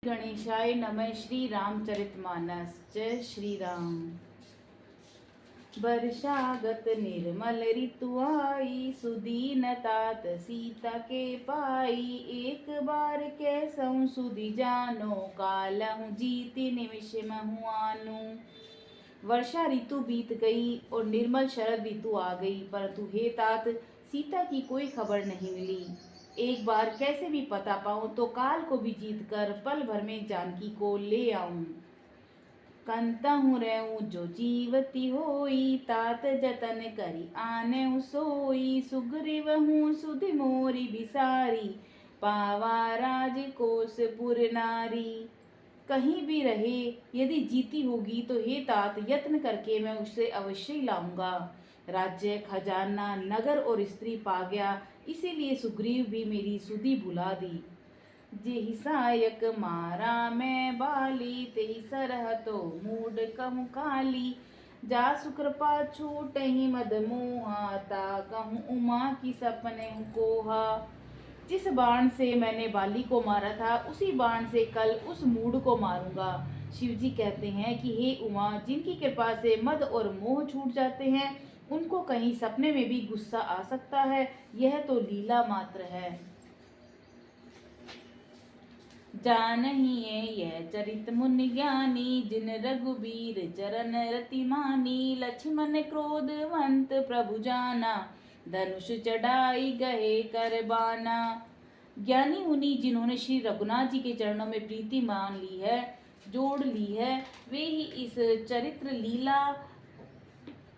गणेशाय नमः। श्री रामचरितमानस। जय श्री राम। वर्षागत निर्मल ऋतु आई, सुदीन तात सीता के पाई। एक बार कैसहु सुधि जानो, कालहु जीति निमिष महु आनु। वर्षा ऋतु बीत गई और निर्मल शरद ऋतु आ गई, परंतु हे तात सीता की कोई खबर नहीं मिली। एक बार कैसे भी पता पाऊं तो काल को भी जीत कर पल भर में जानकी को ले आऊं। कंतहु रहूं जो जीवती होई, तात जतन करी आने सोई। सुग्रीव हूँ सुधि मोरी बिसारी, पावा राजकोसपुर नारी। कहीं भी रहे यदि जीती होगी तो हे तात यत्न करके मैं उसे अवश्य ही लाऊंगा। राज्य, खजाना, नगर और स्त्री पा गया, इसीलिए सुग्रीव भी मेरी सुधि भुला दी। जेहि सायक मारा मैं बाली, तेहि सरहतो मूड कहूँ काली। जासु कृपा छूटहि मद मोहा, ता कहूँ उमा की सपने कोहा। जिस बाण से मैंने बाली को मारा था, उसी बाण से कल उस मूड को मारूंगा। शिव जी कहते हैं कि हे उमा, जिनकी कृपा से मद और मोह छूट जाते हैं, उनको कहीं सपने में भी गुस्सा आ सकता है। यह तो लीला मात्र है। जानहिए यह चरित मुनि ज्ञानी, जिन रघुबीर चरण रति मानी। लक्ष्मण क्रोधवंत प्रभु जाना, धनुष चढ़ाई गए कर बाना। ज्ञानी मुनि जिन्होंने श्री रघुनाथ जी के चरणों में प्रीति मान ली है, जोड़ ली है, वे ही इस चरित्र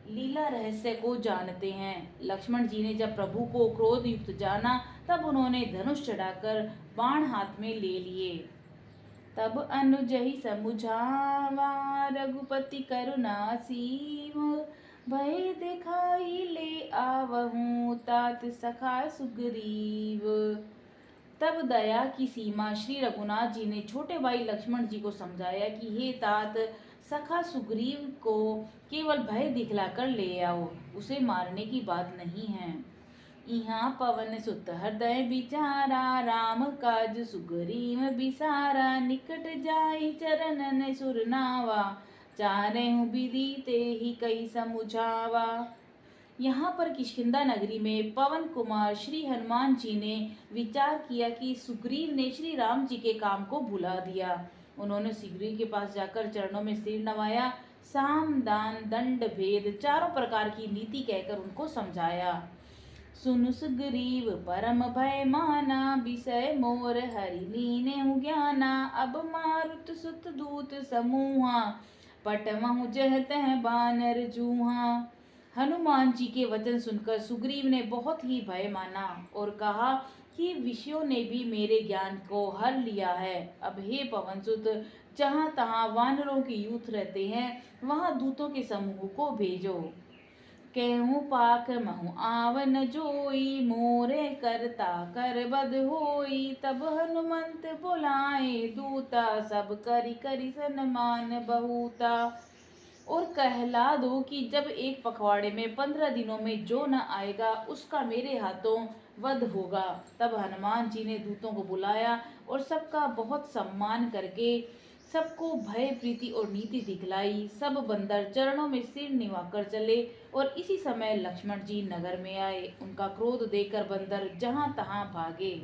लीला रहस्य को जानते हैं। लक्ष्मण जी ने जब प्रभु को क्रोध युक्त जाना, तब उन्होंने धनुष चढ़ाकर बाण हाथ में ले लिए। तब अनुज ही समुझावा, रघुपति करुणा सीव। भय दिखाई ले आवहूँ, तात सखा सुग्रीव। तब दया की सीमा श्री रघुनाथ जी ने छोटे भाई लक्ष्मण जी को समझाया कि हे तात, सखा सुग्रीव को केवल भय दिखलाकर ले आओ, उसे मारने की बात नहीं है। यहाँ पवन सुत हृदय विचारा, राम काज सुग्रीव बिसारा। निकट जाई चरणन सुरनावा, चारेहु विधि ते ही कई समुझावा। यहाँ पर किष्किंधा नगरी में पवन कुमार श्री हनुमान जी ने विचार किया कि सुग्रीव ने श्री राम जी के काम को भुला दिया। उन्होंने सुग्रीव के पास जाकर चरणों में सिर नवाया, साम दान दंड भेद चारों प्रकार की नीति कहकर उनको समझाया। सुनु सुग्रीव परम भय माना, विषय मोर हरि लीने ज्ञाना। अब मारुत सुत दूत समूहा, पटमहु जह तह बानर जूहा। हनुमान जी के वचन सुनकर सुग्रीव ने बहुत ही भय माना और कहा कि विषयों ने भी मेरे ज्ञान को हर लिया है। अब हे पवनसुत, जहाँ तहाँ वानरों के यूथ रहते हैं, वहाँ दूतों के समूह को भेजो। कहूँ पाक महु आवन जोई, मोरे करता कर बद होई। तब हनुमंत बुलाए दूता, सब करी करी सन्मान बहुता। और कहला दो कि जब एक पखवाड़े में 15 दिनों में जो न आएगा, उसका मेरे हाथों वध होगा। तब हनुमान जी ने दूतों को बुलाया और सबका बहुत सम्मान करके सबको भय प्रीति और नीति दिखलाई। सब बंदर चरणों में सिर निवाकर चले और इसी समय लक्ष्मण जी नगर में आए। उनका क्रोध देखकर बंदर जहाँ तहाँ भागे।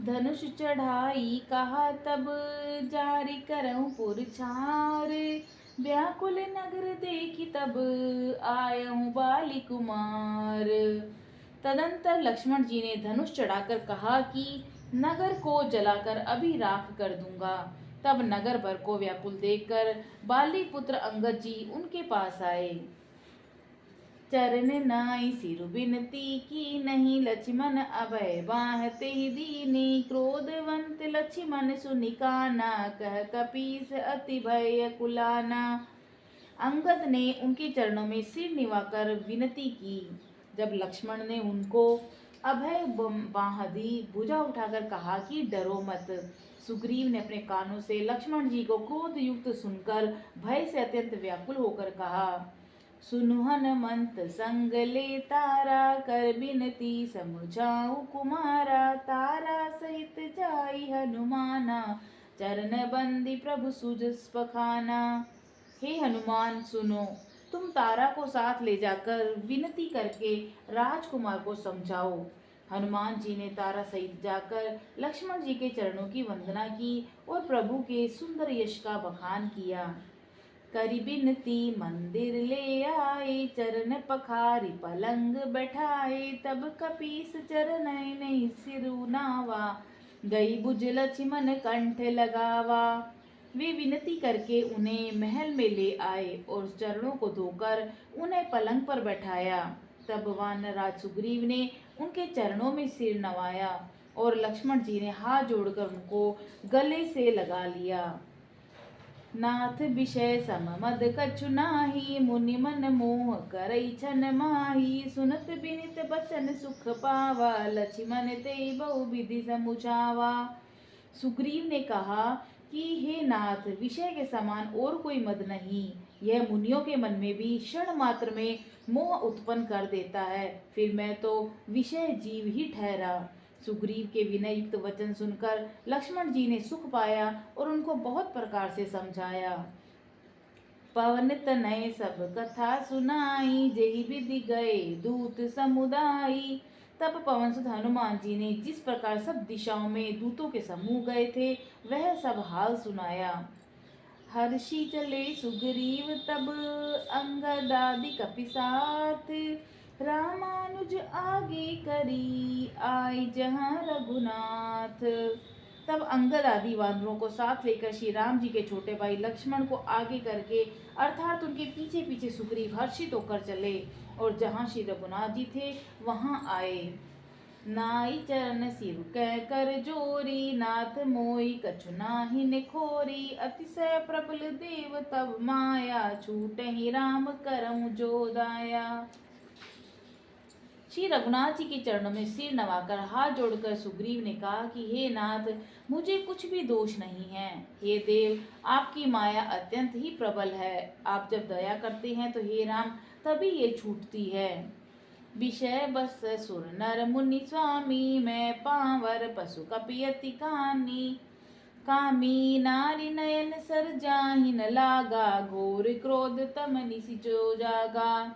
धनुष चढ़ाई कहा तब, जारी करऊं पुरछार। व्याकुल नगर देखी तब, आयऊं बाली कुमार। तदंतर लक्ष्मण जी ने धनुष चढ़ाकर कहा कि नगर को जलाकर अभी राख कर दूंगा। तब नगर भर को व्याकुल देखकर बाली पुत्र अंगद जी उनके पास आए। चरण नाई सिर बिनती की नहीं, लक्ष्मण अभय बाहते दीनी। क्रोधवंत लक्ष्मण सुनिकाना, कह कपीस अति भय कुलाना। अंगद ने उनके चरणों में सिर निवाकर विनती की। जब लक्ष्मण ने उनको अभय बाह दी, भुजा उठाकर कहा कि डरो मत। सुग्रीव ने अपने कानों से लक्ष्मण जी को क्रोध युक्त सुनकर भय से अत्यंत व्याकुल होकर कहा, सुनु हनुमंत संग ले तारा, कर बिनती समझाऊं कुमारा। तारा सहित जाई हनुमाना, चरण बंदी प्रभु सुजस पखाना। हे हनुमान सुनो, तुम तारा को साथ ले जाकर विनती करके राजकुमार को समझाओ। हनुमान जी ने तारा सहित जाकर लक्ष्मण जी के चरणों की वंदना की और प्रभु के सुंदर यश का बखान किया। करी बिनती मंदिर ले आए, चरण पखारी पलंग बैठाए। तब कपीस चरण नहीं सिरु नावा, गई बुझ लक्ष्मण कंठ लगावा। वे विनती करके उन्हें महल में ले आए और चरणों को धोकर उन्हें पलंग पर बैठाया। तब वानरराज सुग्रीव ने उनके चरणों में सिर नवाया और लक्ष्मण जी ने हाथ जोड़कर उनको गले से लगा लिया। नाथ विषय सममद कछु नाही, मुनि मन मोह करई छन माही। सुनत बिनित बचन सुख पावा, लक्ष्मण ते बहु विधि समुझावा। सुग्रीव ने कहा कि हे नाथ, विषय के समान और कोई मद नहीं। यह मुनियों के मन में भी क्षण मात्र में मोह उत्पन्न कर देता है, फिर मैं तो विषय जीव ही ठहरा। सुग्रीव के विनय युक्त वचन सुनकर लक्ष्मण जी ने सुख पाया और उनको बहुत प्रकार से समझाया। पवन तनय सब कथा सुनाई, जेहि विधि गए दूत समुदाई। तब पवन सुत हनुमान जी ने जिस प्रकार सब दिशाओं में दूतों के समूह गए थे, वह सब हाल सुनाया। हर्षि चले सुग्रीव तब, अंगदादि कपिसाथ। रामानुज आगे करी, आई जहाँ रघुनाथ। तब अंगद आदि वानरों को साथ लेकर श्री राम जी के छोटे भाई लक्ष्मण को आगे करके अर्थात उनके पीछे पीछे सुग्रीव हर्षित होकर चले और जहाँ श्री रघुनाथ जी थे वहाँ आए। नाई चरण सिर कह कर जोरी, नाथ मोई कछु नाहि निखोरी। अतिशय प्रबल देव तब माया, छूटहि राम करम जो दाया। श्री रघुनाथ जी के चरणों में सिर नवाकर हाथ जोड़कर सुग्रीव ने कहा कि हे नाथ, मुझे कुछ भी दोष नहीं है। हे देव, आपकी माया अत्यंत ही प्रबल है। आप जब दया करते हैं तो हे राम तभी ये छूटती है। विषय बस सुर नर मुनि स्वामी, मैं पावर पशु कपियति कानी। कामी नारी नयन सर जाहि न लागा, घोर क्रोध तम निशि जो जागा।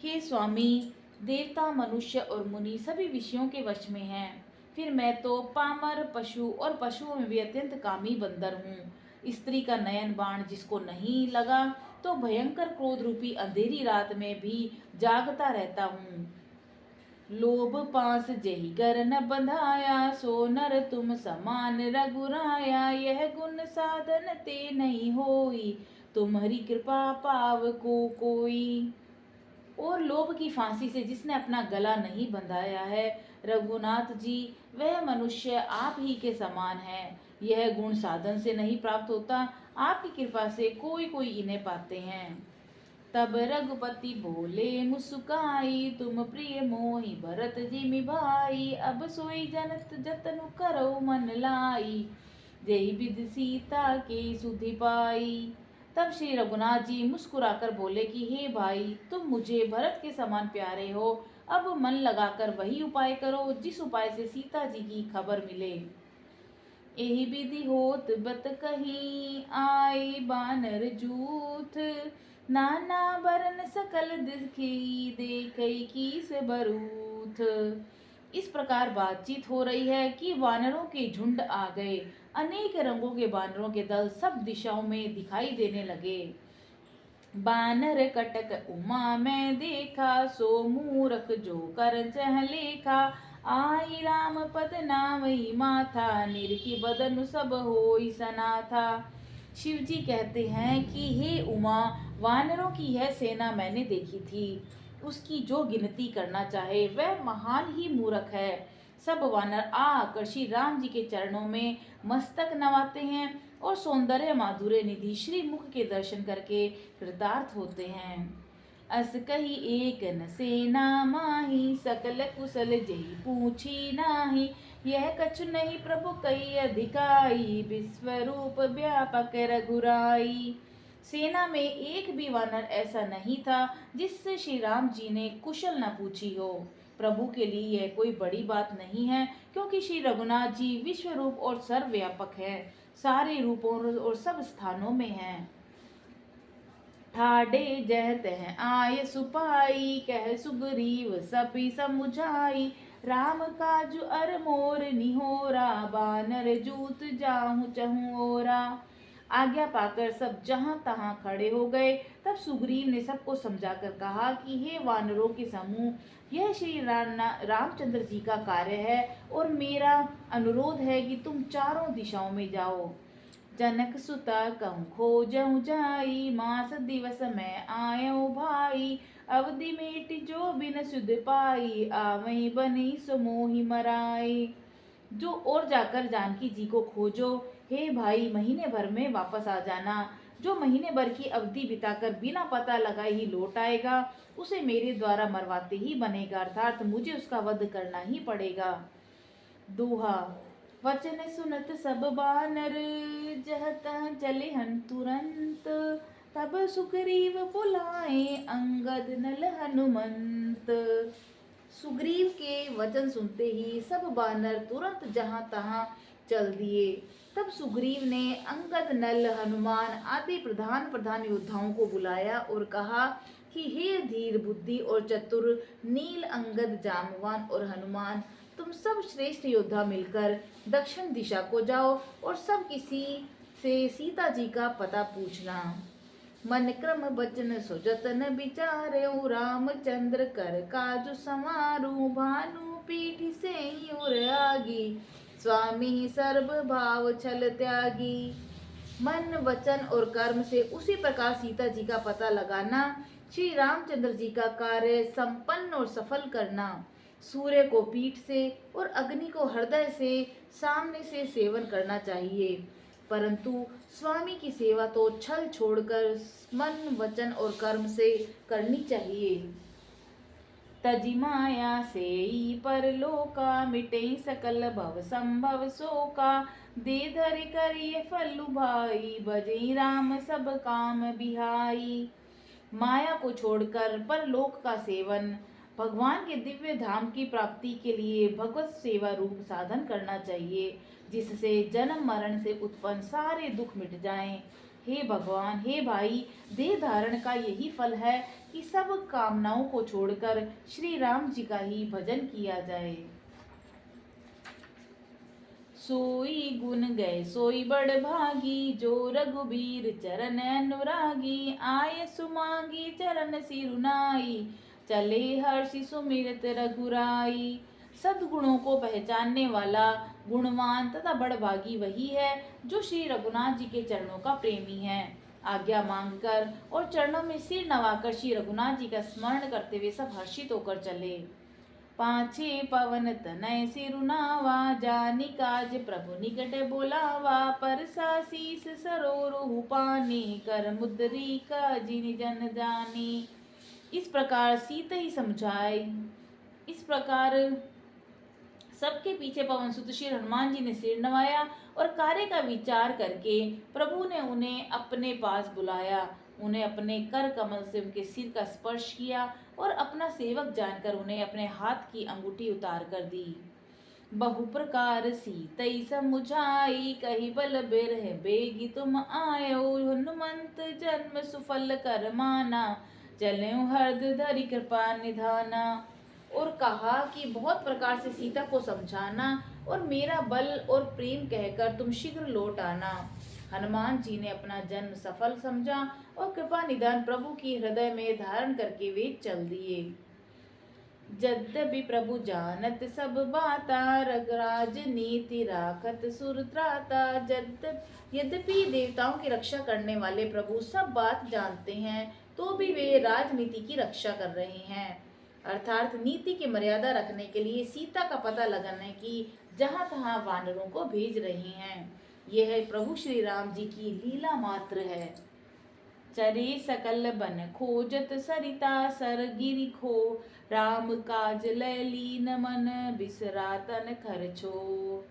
हे स्वामी, देवता मनुष्य और मुनि सभी विषयों के वश में हैं, फिर मैं तो पामर पशु और पशुओं में भी अत्यंत कामी बंदर हूँ। स्त्री का नयन बाण जिसको नहीं लगा तो भयंकर क्रोध रूपी अंधेरी रात में भी जागता रहता हूँ। लोभ पास जेहि कर न बंधाया, सो नर तुम समान रघुराया। यह गुण साधन ते नहीं होई, तुम्हारी कृपा पाव को कोई। और लोभ की फांसी से जिसने अपना गला नहीं बंधाया है, रघुनाथ जी, वह मनुष्य आप ही के समान है। यह गुण साधन से नहीं प्राप्त होता, आपकी कृपा से कोई कोई इन्हें पाते हैं। तब रघुपति बोले मुस्काई, तुम प्रिय मोहि भरत जिमि भाई। अब सोई जनत जतनु करो मन लाई, जेहि विधि सीता के सुधि पाई। तब श्री रघुनाथ जी मुस्कुराकर बोले कि हे भाई, तुम मुझे भरत के समान प्यारे हो। अब मन लगाकर वही उपाय करो जिस उपाय से सीता जी की खबर मिले। एहि विधि होत बत कहीं, आए बानर जूथ। नाना बरन सकल दिखी, देखई कीस बरूथ। इस प्रकार बातचीत हो रही है कि वानरों के झुंड आ गए। अनेक रंगों के वानरों के दल सब दिशाओं में दिखाई देने लगे। बानर कटक उमा में देखा, सो मूरख जो कर चह लेखा। आई राम पद नामई माथा, निरखी बदनु सब होई सनाथा। शिव जी कहते हैं कि हे उमा, वानरों की यह सेना मैंने देखी थी। उसकी जो गिनती करना चाहे वह महान ही मूर्ख है। सब वानर आकर श्री राम जी के चरणों में मस्तक नवाते हैं और सौंदर्य माधुर्य निधि श्री मुख के दर्शन करके कृतार्थ होते हैं। अस कही एक न सेना माही, सकल कुशल जेहि पूछी नाही। यह कछु नहीं प्रभु कई अधिकाई, विश्वरूप व्यापक रघुराई। सेना में एक भी वानर ऐसा नहीं था जिससे श्री राम जी ने कुशल न पूछी हो। प्रभु के लिए यह कोई बड़ी बात नहीं है, क्योंकि श्री रघुनाथ जी विश्वरूप और सर्वव्यापक है। सारे रूपों और सब स्थानों में है। ठाडे जह तह आय सुपाई, कह सुग्रीव सपी समुझाई। राम काजु अर मोर निहोरा, बानर जूत जाहु चहु ओरा। आज्ञा पाकर सब जहां तहां खड़े हो गए। तब सुग्रीव ने सबको समझाकर कहा कि हे वानरों के समूह, यह श्री रामचंद्र जी का कार्य है और मेरा अनुरोध है कि तुम चारों दिशाओं में जाओ। जनक सुता कहूँ खोजहु जाई, मास दिवस में आयो भाई। अवधि मेट जो बिन सुध पाई, आवई बनी सो मोहि मराई। जो और जाकर जानकी जी को खोजो, हे भाई महीने भर में वापस आ जाना। जो महीने भर की अवधि बिताकर बिना पता लगाए ही लौट आएगा, उसे मेरे द्वारा मरवाते ही बनेगा, अर्थात मुझे उसका वध करना ही पड़ेगा। दोहा। वचन सुनत सब बानर, जह तह चले हन तुरंत। तब सुग्रीव बुलाए, अंगद नल हनुमंत। सुग्रीव के वचन सुनते ही सब बानर तुरंत जहां तहां चल दिए। तब सुग्रीव ने अंगद, नल, हनुमान आदि प्रधान प्रधान योद्धाओं को बुलाया और कहा कि हे धीर बुद्धि और चतुर नील, अंगद, जामवान और हनुमान, तुम सब श्रेष्ठ योद्धा मिलकर दक्षिण दिशा को जाओ और सब किसी से सीता जी का पता पूछना। मन क्रम बचन सो जतन विचारे, रामचंद्र कर काजु समारू। भानु पीठ से उर आगी, स्वामी सर्व भाव छल त्यागी। मन, वचन और कर्म से उसी प्रकार सीता जी का पता लगाना, श्री रामचंद्र जी का कार्य संपन्न और सफल करना। सूर्य को पीठ से और अग्नि को हृदय से सामने से सेवन करना चाहिए, परंतु स्वामी की सेवा तो छल छोड़कर मन, वचन और कर्म से करनी चाहिए। तजि माया सेई परलोका, मिटे सकल भव संभव शोका। दे धरि करिए फल भाई, भजई राम सब काम बिहाई। माया को छोड़कर परलोक का सेवन, भगवान के दिव्य धाम की प्राप्ति के लिए भगवत सेवा रूप साधन करना चाहिए, जिससे जन्म मरण से उत्पन्न सारे दुख मिट जाएं। हे भगवान, हे भाई, देह धारण का यही फल है कि सब कामनाओं को छोड़कर श्री राम जी का ही भजन किया जाए। सोई गुण गए सोई बड़ भागी, जो रघुबीर चरण अनुरागी। आय सुमांगी चरण सिरुनाई, चले हर्षि सुमिरत रघुराई। सद्गुणों को पहचानने वाला गुणवान तथा बड़भागी वही है जो श्री रघुनाथ जी के चरणों का प्रेमी है। आज्ञा मांगकर और चरणों में सिर नवाकर श्री रघुनाथ जी का स्मरण करते हुए सब हर्षित होकर चले। पाछे पवन तनय सिरुनावा, जानि काज प्रभु निकट बोलावा। परसा शीस सरोरु पानी, कर मुद्रिका जिनि जन जानी। इस प्रकार सीता ही समझाए। इस प्रकार सबके पीछे पवन सुत श्री हनुमान जी ने सिर नवाया और कार्य का विचार करके प्रभु ने उन्हें अपने पास बुलाया। उन्हें अपने कर कमल से उनके सिर का स्पर्श किया और अपना सेवक जानकर उन्हें अपने हाथ की अंगूठी उतार कर दी। बहु प्रकार सीतई समुझाई, कही बल बिरह बेगी तुम आयो। हनुमंत जन्म सुफल कर माना, चले हर्द धरि कृपा निधाना। और कहा कि बहुत प्रकार से सीता को समझाना और मेरा बल और प्रेम कहकर तुम शीघ्र लौट आना। हनुमान जी ने अपना जन्म सफल समझा और कृपा निधान प्रभु की हृदय में धारण करके वे चल दिए। यद्यपि प्रभु जानत सब बाता, रघुराज नीति राखत सुर त्राता। यद्यपि देवताओं की रक्षा करने वाले प्रभु सब बात जानते हैं, तो भी वे राजनीति की रक्षा कर रहे हैं, अर्थात नीति की मर्यादा रखने के लिए सीता का पता लगाने की जहां तहां वानरों को भेज रहे हैं। यह प्रभु श्री राम जी की लीला मात्र है। चरे सकल बन खोजत सरिता, सर गिरि खो। राम काज लय लीन मन, बिसरा तन खर्चो।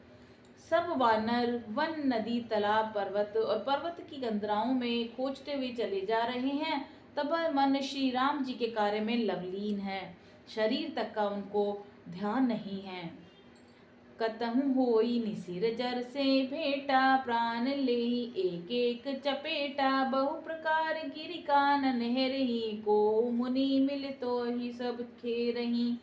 सब वानर वन, नदी, तालाब, पर्वत और पर्वत की कंदराओं में खोजते हुए चले जा रहे हैं, तब मन श्री राम जी के कार्य में लवलीन है, शरीर तक का उनको ध्यान नहीं है। कतहु होई निसिर जर से भेटा, प्राण लेहि एक एक चपेटा। बहु प्रकार गिरि कानन हेरहि, को मुनि मिल तो ही सब खेरहि।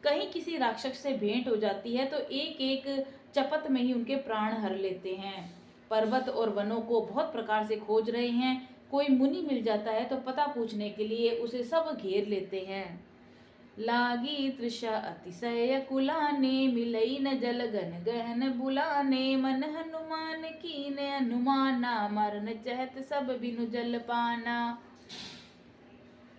कहीं किसी राक्षस से भेंट हो जाती है तो एक एक चपत में ही उनके प्राण हर लेते हैं। पर्वत और वनों को बहुत प्रकार से खोज रहे हैं, कोई मुनि मिल जाता है तो पता पूछने के लिए उसे सब घेर लेते हैं। लागी तृषा अतिशय कुलाने, मिलई न जल गन गहन बुलाने। मन हनुमान कीन अनुमाना, मरन चहत सब बिनु जल पाना।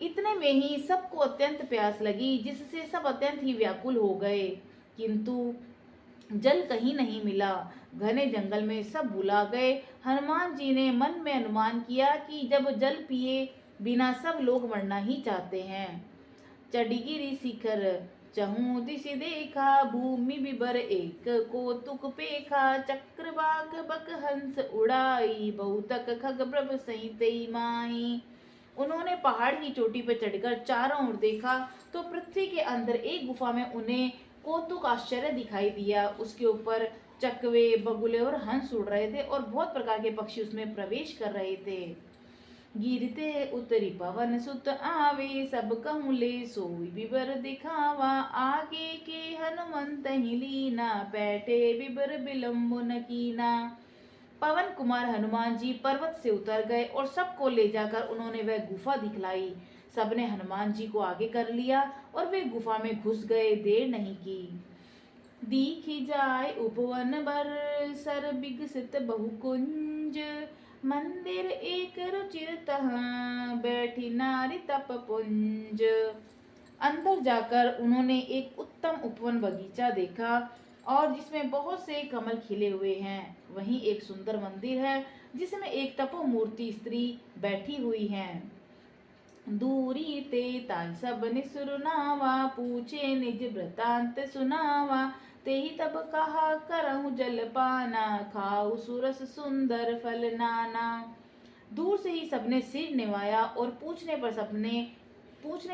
इतने में ही सबको अत्यंत प्यास लगी, जिससे सब अत्यंत ही व्याकुल हो गए, किंतु जल कहीं नहीं मिला। घने जंगल में सब बुला गए। हनुमान जी ने मन में अनुमान किया कि जब जल पिए बिना सब लोग मरना ही चाहते हैं। चढ़गिरि शिखर चहु दिश देखा, भूमि विबर एक कौतुक पेखा। चक्रवाक बक हंस उड़ाई, बहुतक खग प्रभ सहित माही। उन्होंने पहाड़ की चोटी पर चढ़कर चारों ओर देखा तो पृथ्वी के अंदर एक गुफा में उन्हें कौतुक आश्चर्य दिखाई दिया। उसके ऊपर चकवे, बगुले और हंस उड़ रहे थे और बहुत प्रकार के पक्षी उसमें प्रवेश कर रहे थे। गिरते उतरी पवन सुत आवे, सब कहूँ ले सोई विवर दिखावा। आगे के हनुमंत ही लीना, बैठे विवर विलम्ब न कीना। पवन कुमार हनुमान जी पर्वत से उतर गए और सबको ले जाकर उन्होंने वह गुफा दिखलाई। सबने हनुमान जी को आगे कर लिया और वे गुफा में घुस गए। देर नहीं की। दीखी जाय उपवन बर, सर बिगसित बहुकुंज। मंदिर एक रुचिर तहाँ, बैठी नारी तप पुंज। अंदर जाकर उन्होंने एक उत्तम उपवन बगीचा देखा और जिसमें बहुत से कमल खिले हुए हैं। वहीं एक सुंदर मंदिर है जिसमें एक तपोमूर्ति स्त्री बैठी हुई है। दूरी ते ताई सब निसुरनावा, पूछे निज वृतांत सुनावा। ते ही तब कहा करहु जल पाना, खाऊ सुरस सुंदर फल नाना। दूर से ही सबने सिर निवाया और पूछने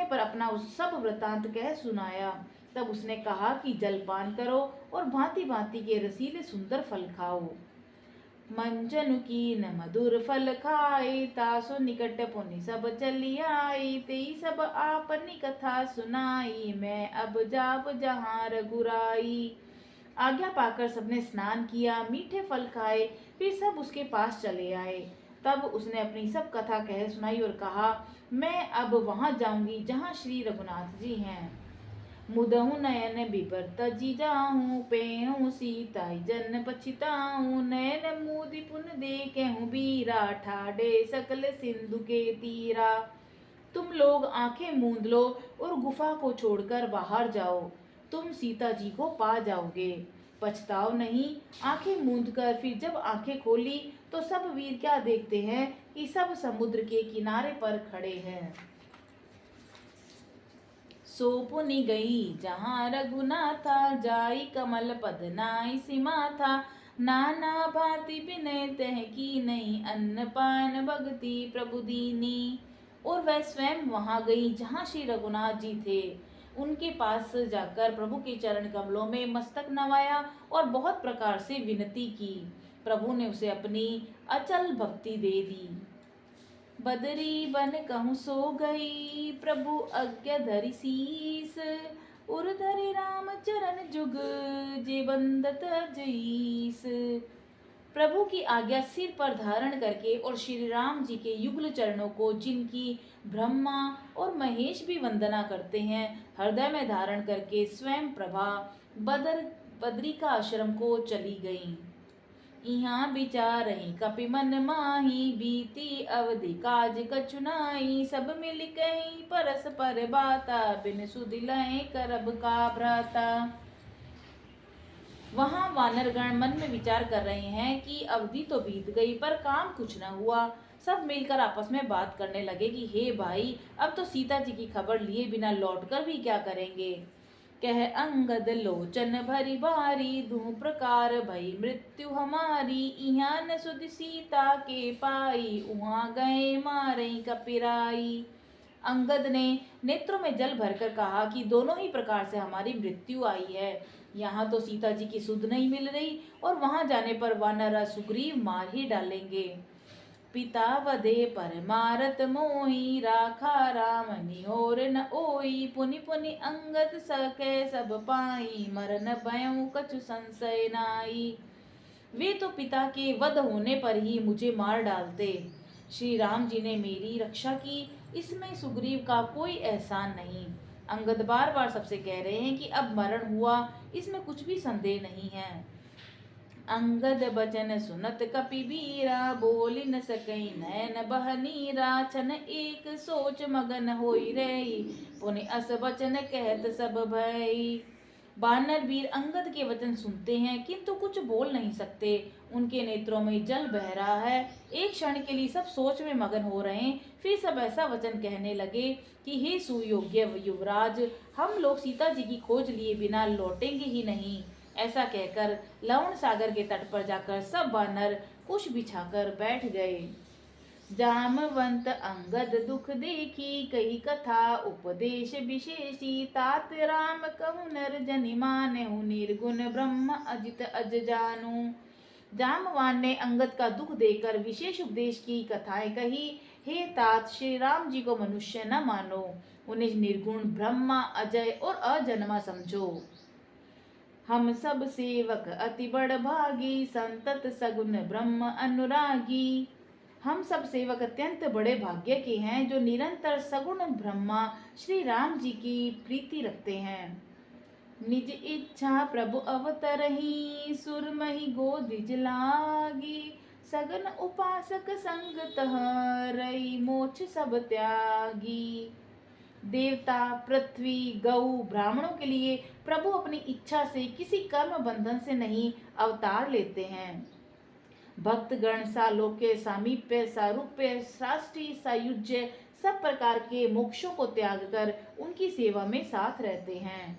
पर अपना उस सब वृतांत कह सुनाया। तब उसने कहा कि जलपान करो और भांति भांति के रसीले सुंदर फल खाओ। मंजनु कीन मधुर फल खाए, तासो निकट पुनि सब चली आई। तेई सब आपनी कथा सुनाई, मैं अब जाब जहाँ रघुराई। आज्ञा पाकर सबने स्नान किया, मीठे फल खाए, फिर सब उसके पास चले आए। तब उसने अपनी सब कथा कह सुनाई और कहा, मैं अब वहां जाऊंगी जहाँ श्री रघुनाथ जी हैं। मुदहु नयन बिबर तजी जाऊं, पेहूं सीता जन पछिताऊं। नयन मुदि पुन देखहूं बीरा, ठाडे सकल सिंधु के तीरा। तुम लोग आंखें मूंद लो और गुफा को छोड़कर बाहर जाओ, तुम सीता जी को पा जाओगे, पछताओ नहीं। आंखें मूंद कर फिर जब आंखें खोली तो सब वीर क्या देखते हैं कि सब समुद्र के किनारे पर खड़े हैं। सो पुनि गई जहाँ रघुनाथा, जाई कमल पद नाई सीमा था। नाना भांति विनय तह की नहीं, अन्न पान भगति प्रभु दीनी। और वह स्वयं वहां गई जहाँ श्री रघुनाथ जी थे। उनके पास जाकर प्रभु के चरण कमलों में मस्तक नवाया और बहुत प्रकार से विनती की। प्रभु ने उसे अपनी अचल भक्ति दे दी। बदरी बन कहूँ सो गई, प्रभु आज्ञा धरि शीस। उर धरि राम चरण जुग, जे बंदत जईस। प्रभु की आज्ञा सिर पर धारण करके और श्री राम जी के युगल चरणों को, जिनकी ब्रह्मा और महेश भी वंदना करते हैं, हृदय में धारण करके स्वयं प्रभा बदरी का आश्रम को चली गई। इहाँ विचारहि कपि मन माही, बीती अवधि काज कछु नाई। सब मिल कहीं परस पर बाता, बिन सुधि लय करब का भ्राता। वहां वानरगण मन में विचार कर रहे हैं कि अवधि तो बीत गई पर काम कुछ न हुआ। सब मिलकर आपस में बात करने लगे कि हे भाई, अब तो सीता जी की खबर लिए बिना लौटकर भी क्या करेंगे। कह अंगद लोचन भरी बारी, दूं प्रकार भई मृत्यु हमारी। इहाँ न सुधि सीता के पाई, उहाँ गए मारई कपिराई। अंगद ने नेत्रों में जल भरकर कहा कि दोनों ही प्रकार से हमारी मृत्यु आई है। यहाँ तो सीता जी की सुध नहीं मिल रही और वहां जाने पर वानर सुग्रीव मार ही डालेंगे। पिता वधे परमारत मोही, राखा राम निहोर न ओई। पुनि पुनि अंगद सकै सब पाई, मरन भयउ कछु संशय नाई। वे तो पिता के वध होने पर ही मुझे मार डालते। श्री राम जी ने मेरी रक्षा की, इसमें सुग्रीव का कोई एहसान नहीं। अंगद बार बार सबसे कह रहे हैं कि अब मरण हुआ, इसमें कुछ भी संदेह नहीं है। अंगद बचन सुनत कपिबीरा, बोलि न सकई नयन बह नीरा। छन एक सोच मगन होई रही, पुनि अस बचन कहत सब भई। बानर वीर अंगद के वचन सुनते हैं किंतु कुछ बोल नहीं सकते। उनके नेत्रों में जल बह रहा है। एक क्षण के लिए सब सोच में मगन हो रहे हैं, फिर सब ऐसा वचन कहने लगे कि हे सुयोग्य युवराज, हम लोग सीता जी की खोज लिए बिना लौटेंगे ही नहीं। ऐसा कहकर लवण सागर के तट पर जाकर सब बानर कुश बिछाकर बैठ गए। जामवंत अंगद दुख देखी, कही कथा उपदेश विशेषी। तात राम कहु नर जनि मानहु, निर्गुण ब्रह्म अजित अज जानू। जामवान ने अंगद का दुख देकर विशेष उपदेश की कथाएं कही। हे तात, श्री राम जी को मनुष्य न मानो, उन्हें निर्गुण ब्रह्मा अजय और अजन्मा समझो। हम सब सेवक अति बड़ भागी, संतत सगुन ब्रह्म अनुरागी। हम सब सेवक अत्यंत बड़े भाग्य के हैं जो निरंतर सगुण ब्रह्मा श्री राम जी की प्रीति रखते हैं। निज इच्छा प्रभु अवतरही, सुरमहि गोदिज लागी। सगन उपासक संग तह रई, मोक्ष सब त्यागी। देवता, पृथ्वी, गौ, ब्राह्मणों के लिए प्रभु अपनी इच्छा से किसी कर्म बंधन से नहीं अवतार लेते हैं। भक्तगण सालोक्य, सामीप्य, सारूप्य, साष्टी, सायुज्य सब प्रकार के मोक्षों को त्याग कर उनकी सेवा में साथ रहते हैं।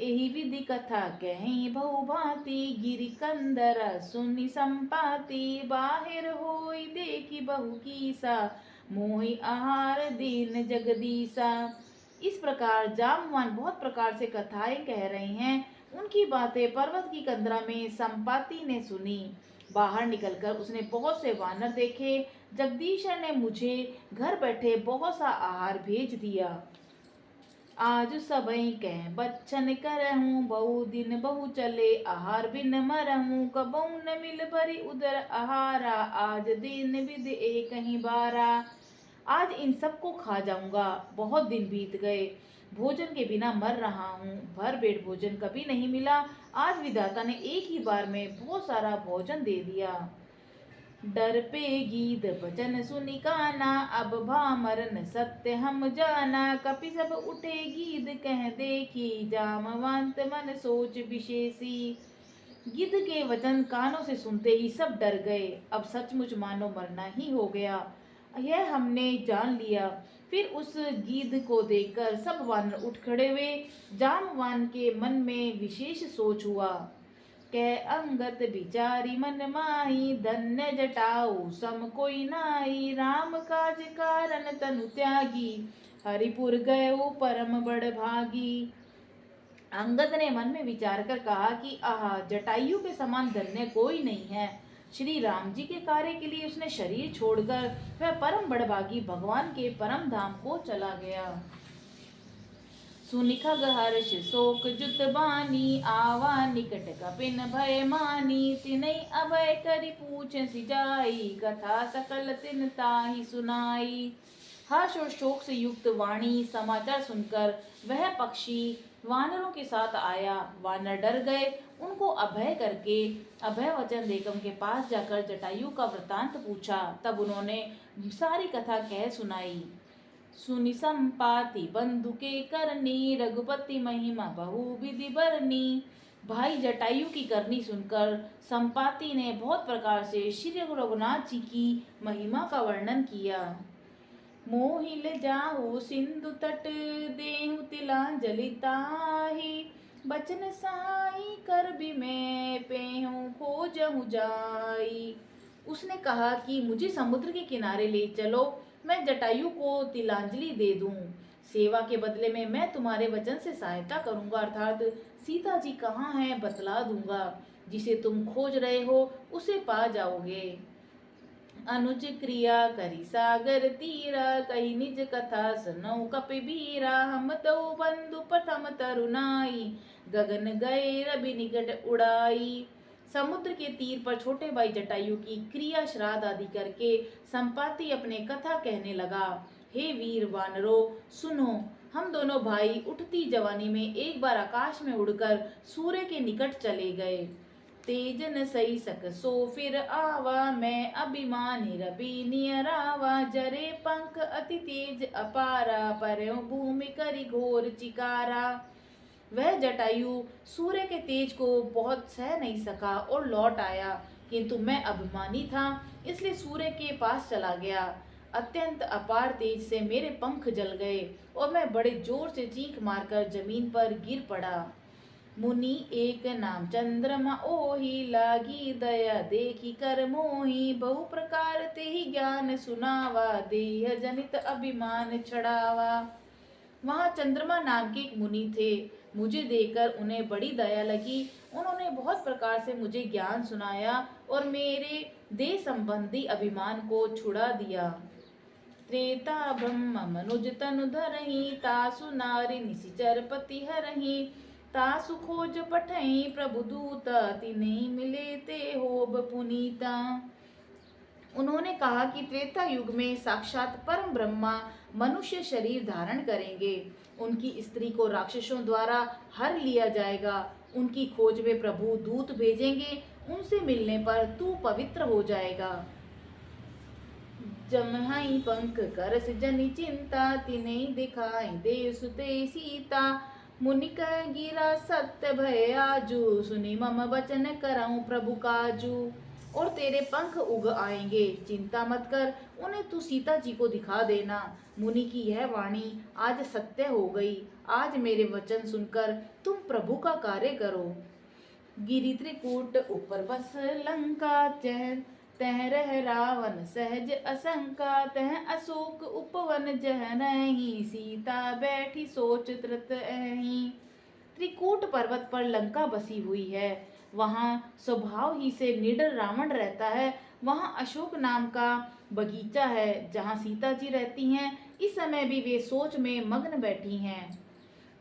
एहि विधि कथा कहीं बहु भांति, गिरि कंदर सुनि संपाति। बाहिर होई देखी बहु कीसा, मोहि आहार दीन जगदीसा। इस प्रकार जामवान बहुत प्रकार से कथाएं कह रहे हैं। उनकी बातें पर्वत की कंदरा में संपाति ने सुनी। बाहर निकलकर उसने बहुत से वानर देखे। जगदीश ने मुझे घर बैठे बहुत सा आहार भेज दिया। आज सबई कह बच्चन करहूँ, बहु दिन बहु चले आहार बिन मरहूँ। कबहु न मिल भरी उदर आहारा, आज दिन विद एक ही बारा। आज इन सबको खा जाऊंगा, बहुत दिन बीत गए, भोजन के बिना मर रहा हूँ। भर पेट भोजन कभी नहीं मिला, आज विधाता ने एक ही बार में बहुत सारा भोजन दे दिया। डर पे गीध भजन सुनि काना, अब भामरन सत्य हम जाना। कपि सब उठे गीध कह देखी, जामवंत मन सोच विशेषी। गिद्ध के वचन कानों से सुनते ही सब डर गए। अब सचमुच मानो मरना ही हो गया, यह हमने जान लिया। फिर उस गिद्ध को देखकर सब वानर उठ खड़े हुए। जामवान के मन में विशेष सोच हुआ। कह अंगत विचारी मन माही, धन्य जटाऊ सम कोई नाई। राम काज कारण तनु त्यागी, हरिपुर गयो परम बड़ भागी। अंगद ने मन में विचार कर कहा कि आहा, जटायु के समान धन्य कोई नहीं है। श्री राम जी के कार्य के लिए उसने शरीर छोड़कर वह परम बड़भागी भगवान के परम धाम को चला गया। सुनिखग हर्ष शोक जुत बानी, आवा निकट कपिन भय मानी। तिनहि अभय करि पूछ सिजाई, कथा सकल तिन ताहि सुनाई। हर्ष और शोक से युक्त वाणी समाचार सुनकर वह पक्षी वानरों के साथ आया। वानर डर गए। उनको अभय करके अभय वचन देकर उनके पास जाकर जटायु का वृतांत पूछा। तब उन्होंने सारी कथा कह सुनाई। सुनि संपाति बंधु के करनी, रघुपति महिमा बहु विधि बरनी। भाई जटायु की करनी सुनकर संपाति ने बहुत प्रकार से श्री रघुनाथ जी की महिमा का वर्णन किया। मोहिल जाहु सिंधु तट, देहु तिलांजलि ताहि। बचन सहाई कर भी मैं, पेहूं खोजहु जाई। उसने कहा कि मुझे समुद्र के किनारे ले चलो, मैं जटायु को तिलांजलि दे दूं। सेवा के बदले में मैं तुम्हारे वचन से सहायता करूंगा, अर्थात सीता जी कहाँ हैं बतला दूंगा, जिसे तुम खोज रहे हो उसे पा जाओगे। अनुज क्रिया करी सागर तीरा, कही निज कथा सुनौ कपिबीरा। हम दो बंधु प्रथम तरुनाई, गगन गए रवि निकट उड़ाई। समुद्र के तीर पर छोटे भाई जटायु की क्रिया श्राद्ध आदि करके संपाति अपने कथा कहने लगा। हे वीर वानरों, सुनो, हम दोनों भाई उठती जवानी में एक बार आकाश में उड़कर सूर्य के निकट चले गए। तेजन सही सकसो फिर आवा, मैं अभिमानी रवि नियरावा। जरे पंख अति तेज अपारा, पर्यो भूमि करी घोर चिकारा। वह जटायु सूर्य के तेज को बहुत सह नहीं सका और लौट आया, किंतु मैं अभिमानी था इसलिए सूर्य के पास चला गया। अत्यंत अपार तेज से मेरे पंख जल गए और मैं बड़े जोर से चीख मारकर जमीन पर गिर पड़ा। मुनि एक नाम चंद्रमा ओहि, लागी दया देखी कर मोहि। बहु प्रकार ते ही ज्ञान सुनावा, देह जनित अभिमान छड़ावा। वहाँ चंद्रमा नाम के एक मुनि थे। मुझे देखकर उन्हें बड़ी दया लगी। उन्होंने बहुत प्रकार से मुझे ज्ञान सुनाया और मेरे देह संबंधी अभिमान को छुड़ा दिया। त्रेता ब्रह्म मनुज तनु धरहि, तासु नारी निशिचर पति हरहि। तासु खोज पठई प्रभु दूता, तिन्हि मिले ते होब पुनीता। उन्होंने कहा कि त्रेता युग में साक्षात परम ब्रह्मा मनुष्य शरीर धारण करेंगे। उनकी स्त्री को राक्षसों द्वारा हर लिया जाएगा। उनकी खोज में प्रभु दूत भेजेंगे। उनसे मिलने पर तू पवित्र हो जाएगा। जमहाई पंख करस जनि चिंता, तिन्हि दिखाई दे सुते सीता। मुनि कह गिरा सत्य भय आजू, सुनि मम वचन करऊं प्रभु काजू। और तेरे पंख उग आएंगे, चिंता मत कर, उन्हें तू सीता जी को दिखा देना। मुनि की यह वाणी आज सत्य हो गई। आज मेरे वचन सुनकर तुम प्रभु का कार्य करो। गिरि त्रिकूट ऊपर बस लंका, तह रह रावण सहज असंका। तह अशोक उपवन जह नहीं, सीता बैठी सोच त्रत अहि। त्रिकूट पर्वत पर लंका बसी हुई है। वहाँ स्वभाव ही से निडर रावण रहता है। वहाँ अशोक नाम का बगीचा है जहाँ सीता जी रहती हैं। इस समय भी वे सोच में मग्न बैठी हैं।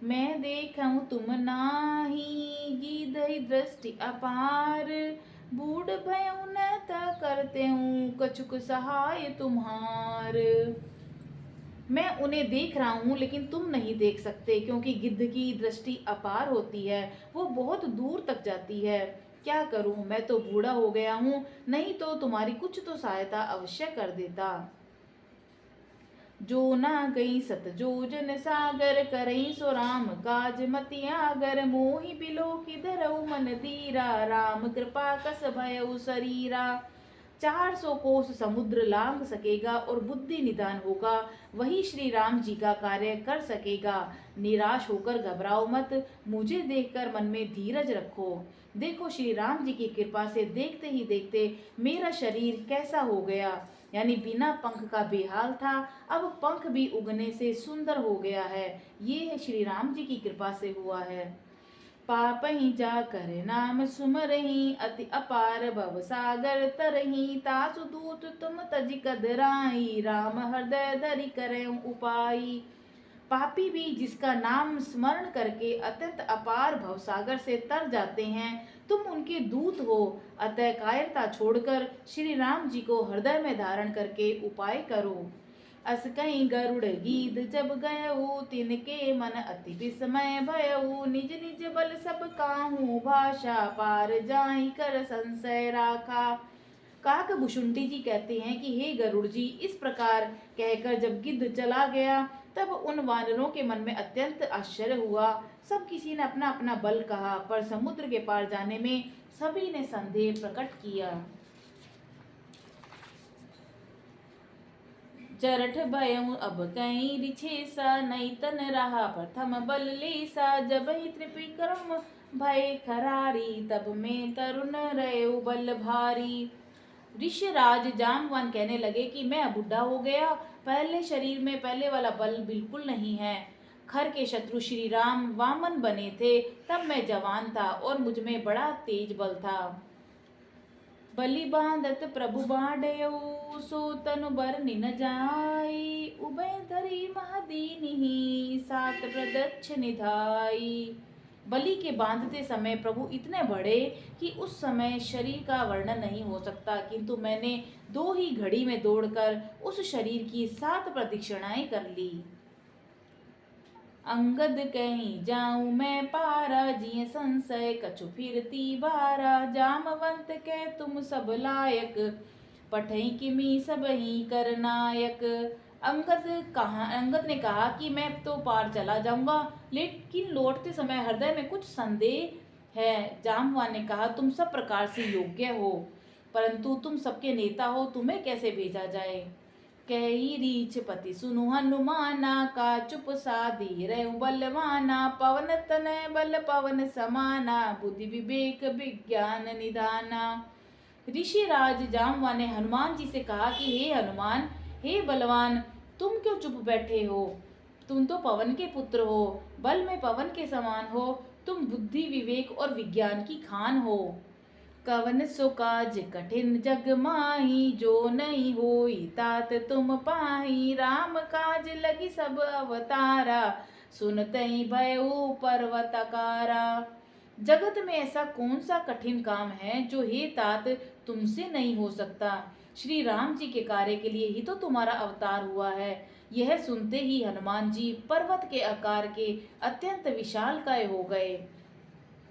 मैं देखूं तुम नाही, गीधई दृष्टि अपार। बूढ़ भयउ न त करते हूँ, कछुक सहाय तुम्हार। मैं उन्हें देख रहा हूँ लेकिन तुम नहीं देख सकते, क्योंकि गिद्ध की दृष्टि अपार होती है। वो बहुत दूर तक जाती है। क्या करूँ, मैं तो बूढ़ा हो गया हूँ, नहीं तो तुम्हारी कुछ तो सहायता अवश्य कर देता। जो ना गई सत जोजन सागर, करई सो राम काज मति आगर। मोहि बिलो की धरऊ मन धीरा, राम कृपा कस भयउ शरीरा। 400 कोस समुद्र लांघ सकेगा और बुद्धि निदान होगा, वही श्री राम जी का कार्य कर सकेगा। निराश होकर घबराओ मत, मुझे देखकर मन में धीरज रखो। देखो श्री राम जी की कृपा से देखते ही देखते मेरा शरीर कैसा हो गया, यानी बिना पंख का बेहाल था, अब पंख भी उगने से सुंदर हो गया है। ये श्री राम जी की कृपा से हुआ है। पापहि जा कर नाम सुमरहि, अति अपार भव सागर तरहि। तासु दूत तुम तजि कदराई, राम हृदय धरि करें उपाई। पापी भी जिसका नाम स्मरण करके अत्यंत अपार भवसागर से तर जाते हैं, तुम उनके दूत हो। अतः कायरता छोड़कर श्री राम जी को हृदय में धारण करके उपाय करो। अस कहीं गरुड़ गीध जब गयऊ, तिनके मन अति विस्मय भयऊ। निज निज बल सब काहू भाषा, पार जाहि कर संशय राखा। काक भुषुंडी जी कहते हैं कि हे गरुड़ जी, इस प्रकार कहकर जब गिद्ध चला गया तब उन वानरों के मन में अत्यंत आश्चर्य हुआ। सब किसी ने अपना अपना बल कहा, पर समुद्र के पार जाने में सभी ने संदेह प्रकट किया। चरठ भयउ अब कहीं रिछेसा, नहीं तन रहा प्रथम बल लेसा। जब ही त्रिविक्रम भय खरारी, तब में तरुण रहे बल भारी। ऋषिराज जाम्बवान कहने लगे कि मैं बुढ़ा हो गया, पहले शरीर में पहले वाला बल बिल्कुल नहीं है। खर के शत्रु श्री राम वामन बने थे, तब मैं जवान था और मुझ में बड़ा तेज बल था। बलि बांधत प्रभु बाढ़यऊ, सो तनु बरनि न जाई। उभय धरी महदीनि, सात प्रदक्ष निधाई। बलि के बांधते समय प्रभु इतने बड़े कि उस समय शरीर का वर्णन नहीं हो सकता, किंतु मैंने 2 ही घड़ी में दौड़कर उस शरीर की 7 प्रदक्षिणाएं कर ली। अंगद कहीं जाऊं मैं पारा, जिय संशय कछु फिरती बारा। जामवंत कह तुम सब लायक, पठई किमी सब ही कर नायक। अंगद ने कहा कि मैं तो पार चला जाऊंगा, लेकिन लौटते समय हृदय में कुछ संदेह है। जामवान ने कहा, तुम सब प्रकार से योग्य हो, परंतु तुम सबके नेता हो, तुम्हें कैसे भेजा जाए। कही रीछ पति सुनु हनुमाना, का चुप साधी रहु बलवाना। पवन तनय बल पवन समाना, बुद्धि विवेक विज्ञान निधाना। ऋषि राज जामवान ने हनुमान जी से कहा कि हे हनुमान, हे बलवान, तुम क्यों चुप बैठे हो। तुम तो पवन के पुत्र हो, बल में पवन के समान हो। तुम बुद्धि विवेक और विज्ञान की खान हो। कवन सो काज कठिन जग माही, जो नहीं होई तात तुम पाही। राम काज लगी सब अवतारा, सुनतई भयउ पर्वतकारा। जगत में ऐसा कौन सा कठिन काम है जो हे तात तुमसे नहीं हो सकता। श्री राम जी के कार्य के लिए ही तो तुम्हारा अवतार हुआ है। यह सुनते ही हनुमान जी पर्वत के आकार के अत्यंत विशालकाय हो गए।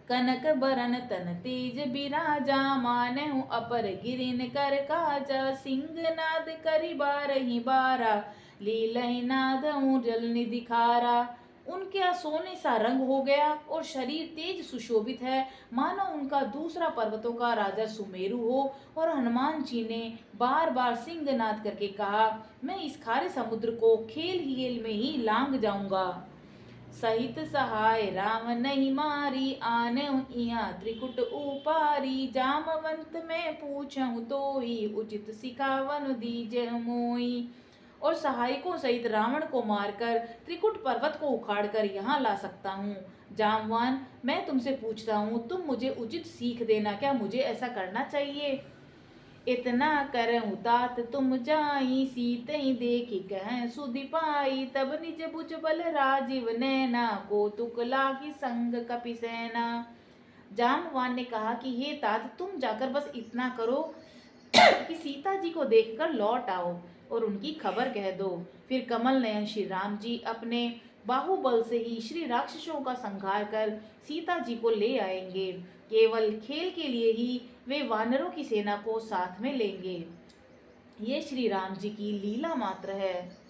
कनक बरन तन तेज बिराजा, मानहु अपर गिरिन कर काजा। सिंहनाद करि बारहि बारा, लीलहि नादहु जल निधि खारा। उनका सोने सा रंग हो गया और शरीर तेज सुशोभित है, मानो उनका दूसरा पर्वतों का राजा सुमेरु हो। और हनुमान जी ने बार बार सिंहनाद करके कहा, मैं इस खारे समुद्र को खेल में ही लांग जाऊंगा। सहित सहाय राम नहीं मारी, आने इहाँ त्रिकुट उपारी। जामवंत में पूछहु तोई, उचित सिखावन दीजे मोई। और सहायकों सहित रावण को मारकर त्रिकुट पर्वत को उखाड़कर यहाँ ला सकता हूँ। जामवान, मैं तुमसे पूछता हूँ, तुम मुझे उचित सीख देना, क्या मुझे ऐसा करना चाहिए। इतना करहु तात तुम जाई, सीतई देखी कह सुधि पाई। तब निज भुज बल राजीव नैना, कौतुक लागी संग कपि सेना। जामवान ने कहा कि हे तात, तुम जाकर बस इतना करो कि सीता जी को देखकर लौट आओ और उनकी खबर कह दो। फिर कमल नयन श्री राम जी अपने बाहुबल से ही श्री राक्षसों का संहार कर सीता जी को ले आएंगे। केवल खेल के लिए ही वे वानरों की सेना को साथ में लेंगे। ये श्री राम जी की लीला मात्र है।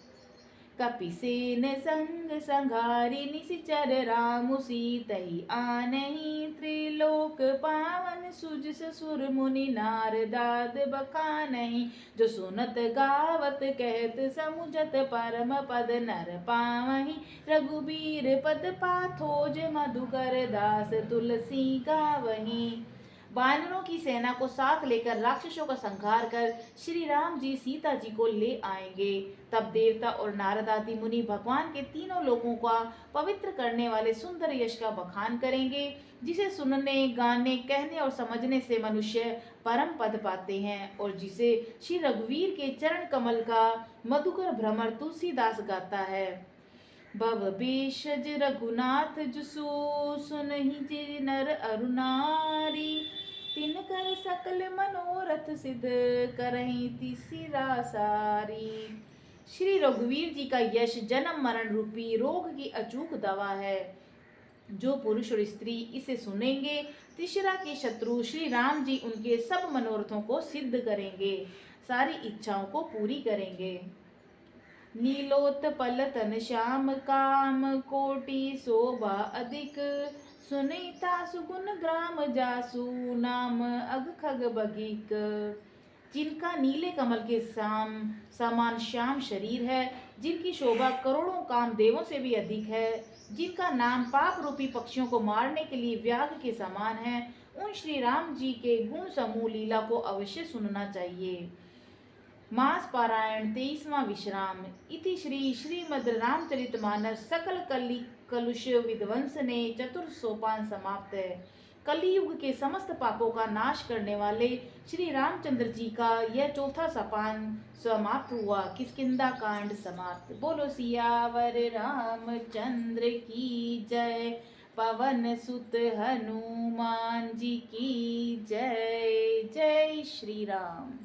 कपिसेन संग संघारी, निशिचर रामु सीतहि आनहि। त्रिलोक पावन सुज ससुर मुनि, नारदाद बखानहि। जो सुनत गावत कहत समुझत, परम पद नर पावहि। रघुबीर पद पाथोज, मधुकर दास तुलसी गावहि। वानरों की सेना को साथ लेकर राक्षसों का संहार कर श्री राम जी सीता जी को ले आएंगे। तब देवता और नारद आदि मुनि भगवान के तीनों लोगों का पवित्र करने वाले सुंदर यश का बखान करेंगे, जिसे सुनने, गाने, कहने और समझने से मनुष्य परम पद पाते हैं, और जिसे श्री रघुवीर के चरण कमल का मधुकर भ्रमर तुलसीदास गाता है। भव भेषज रघुनाथ जसु, सुनहि जे नर अरु नारी। तिनकर सकल मनोरथ सिद्ध, करहि तिसिरा सारी। श्री रघुवीर जी का यश जन्म मरण रूपी रोग की अचूक दवा है। जो पुरुष और स्त्री इसे सुनेंगे, तिसरा के शत्रु श्री राम जी उनके सब मनोरथों को सिद्ध करेंगे, सारी इच्छाओं को पूरी करेंगे। नीलोत्पल तन श्याम काम, कोटि शोभा अधिक। सुनीता सुगुण ग्राम जासु, नाम अग खग बगीक। जिनका नीले कमल के समान श्याम शरीर है, जिनकी शोभा करोड़ों काम देवों से भी अधिक है, जिनका नाम पाप रूपी पक्षियों को मारने के लिए व्याघ्र के समान है, उन श्री राम जी के गुण समूह लीला को अवश्य सुनना चाहिए। मास पारायण 23वां विश्राम। इति श्री श्रीमद् रामचरितमानस सकल कलुष विध्वंस ने चतुर्थ सोपान समाप्त है। कलियुग के समस्त पापों का नाश करने वाले श्री रामचंद्र जी का यह चौथा सोपान समाप्त हुआ। किष्किंधा कांड समाप्त। बोलो सियावर रामचंद्र की जय। पवन सुत हनुमान जी की जय। जय श्री राम।